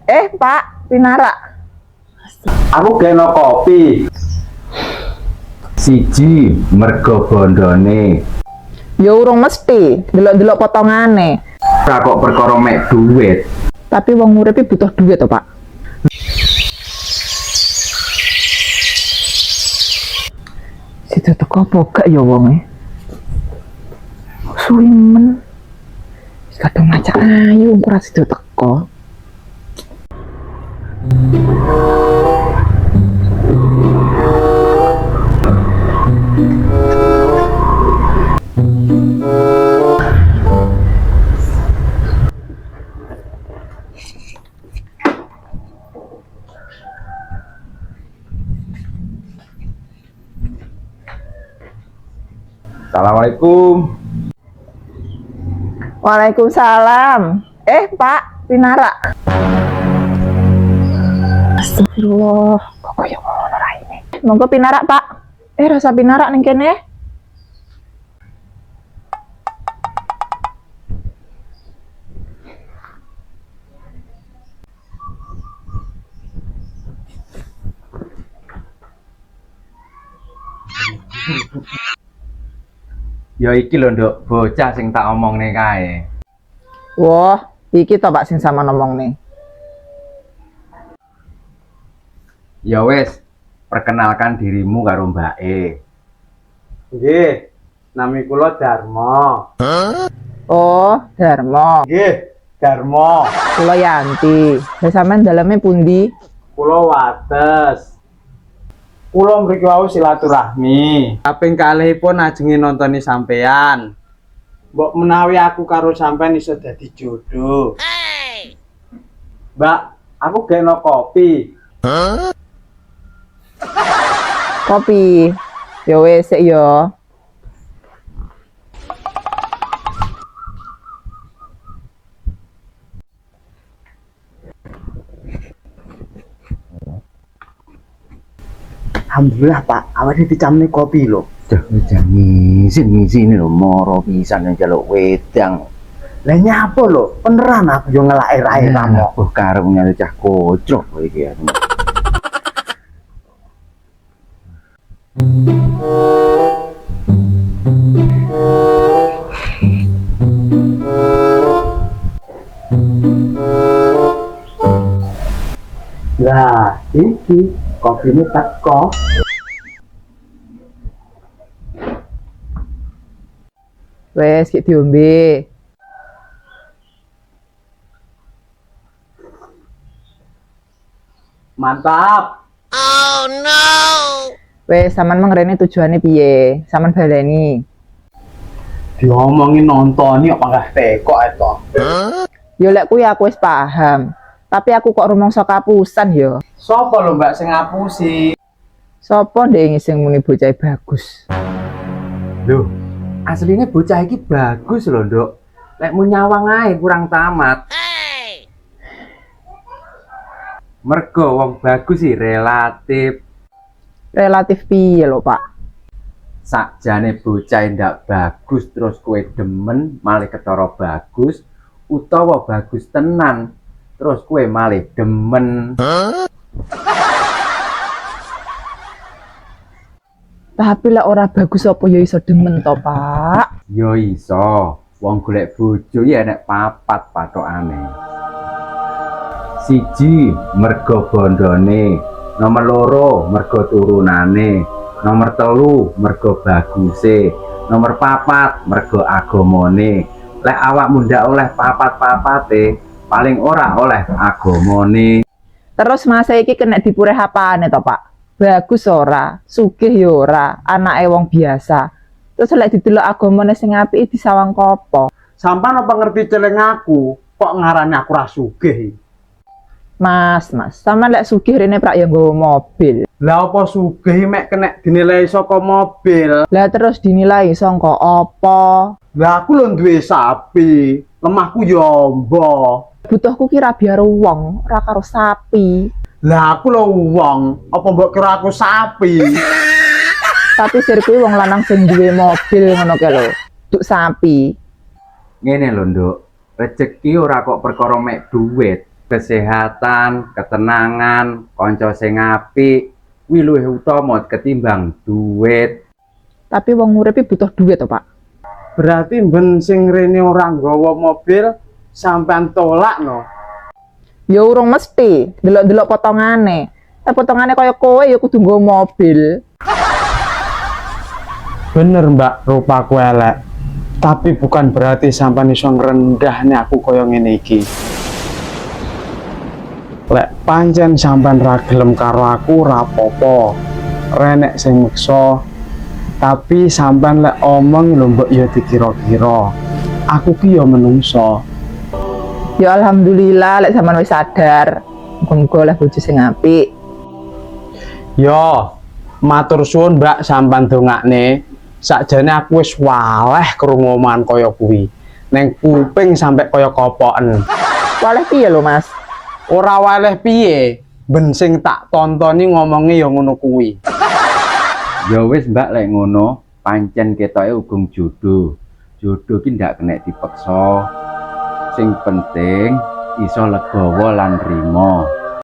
Pak, Pinara. Aku kena kopi. Siji mergo bondone. Ya urung mesti, delok-delok potongane. Ora kok perkara mek duit. Tapi wong uripe butuh duit to, Pak. Situ teko apa gak ya wonge? Suwi men. Kadang ngajak ayu ora situ teko. Assalamualaikum. Waalaikumsalam. Pak, Pinara. Astagfirullah, kok koyo ngono raine. Monggo Pinara, Pak. Rasa Pinara ning kene. Ya iki lho, Nduk, bocah sing tak omongne kae. Wah, iki to Pak sing sama ngomong nih. Ya wis, perkenalkan dirimu karo Mbak E. Nggih, nami kula Darmo. Oh, Darmo. Nggih, Darmo. Kula Yanti. Lah sampean daleme pundi? Kula wates. Kula mriki wau silaturahmi. Kaping kalihipun ajengi nontoni sampean. Mbok menawi aku karo sampean iso dadi jodoh. Mbak, aku kena kopi. Kopi. Ya wis sik ya. Alhamdulillah Pak, awake dicamne kopi lho. Jangan ngisi ini lho, moro pisan njaluk wedang. Lah nyapa lho, beneran aku yo ngelake rae kamu. Oh, karep nyari cah kocok kowe iki. Lah, iki kopine teko. Wes ki diombe. Mantap. Wes sampean mengrene tujuane piye? Sampean baleni. Diomongin nontoni kok panggah teko to. Ya lek kuwi aku wis paham. Tapi aku kok rumangsa kapusan ya. Sopo lho Mbak sing ngapusi? Sopo ndek sing muni bocah bagus? Loh, aslinya bocah iki bagus lho, Nduk. Lek mau nyawang ae kurang tamat. Mergo wong bagus sih relatif. Relatif piye lho, Pak? Sakjane bocah ndak bagus terus kue demen malih ketara bagus utawa bagus tenan terus kue malih demen. Tapi lek ora bagus apa ya iso demen to, Pak? Yo iso, wong golek bojo ya nek papat patokane. Siji mergo bondone, nomor loro mergo turunane, nomor telu mergo baguse, nomor papat mergo agamane. Lek awakmu ndak oleh papat-papate, paling ora oleh agamane. Terus masa iki kena dipureh apane to, Pak? Bagus ora, sugih ya ora, anake wong biasa. Terus lek didelok agamane sing apik disawang kopo? Sampan apa ngerti celeng aku? Kok ngarani aku ra sugih? Mas, sampean lek sugih rene prak ya nggawa mobil. Lah apa sugih mek kena dinilai saka mobil? Lah terus dinilai sangka apa? Lah aku lho duwe sapi, lemahku yo ombo. Butuhku kira biar wong, ora karo sapi. Lah aku lho wong, apa mbok kira aku sapi? Tapi sir kuwi wong lanang sing duwe mobil ngono kae lho. Duk sapi. Ngene lho, Nduk. Rezeki ora kok perkara mek duit. kesehatan, ketenangan, kanca sing apik kuwi luwih utama ketimbang duit. Tapi wong urip iki butuh duit to, Pak. Berarti ben sing rene ora nggawa mobil sampean tolak no. Ya urung mesti, delok-delok potongane. Potongane kaya kowe ya kudu nggawa mobil. Bener Mbak, rupaku elek. Tapi bukan berarti sampean iso ngrendahne aku kaya ngene iki. Lek pancen sampean ra gelem karo aku ra apa-apa. Renek sing meksa. Tapi sampean lek omong lho mbok ya dikira-kira. Aku ki ya menungso. Ya alhamdulillah lek sampean wis sadar. Muga-muga lah bojo sing apik. Yo, matur suwun Mbak sampean dongakne. Sakjane aku wis waleh krungu omongan kaya kuwi. Neng kuping sampe kaya kopoken. Waleh piye lho, Mas? Ora waleh piye? Ben sing tak tontoni ngomongnya ya ngono kuwi. Ya wis Mbak lek ngono, pancen ketoke ugung jodoh. Jodoh ki ndak kena dipaksa. Sing penting iso legowo lan rimo.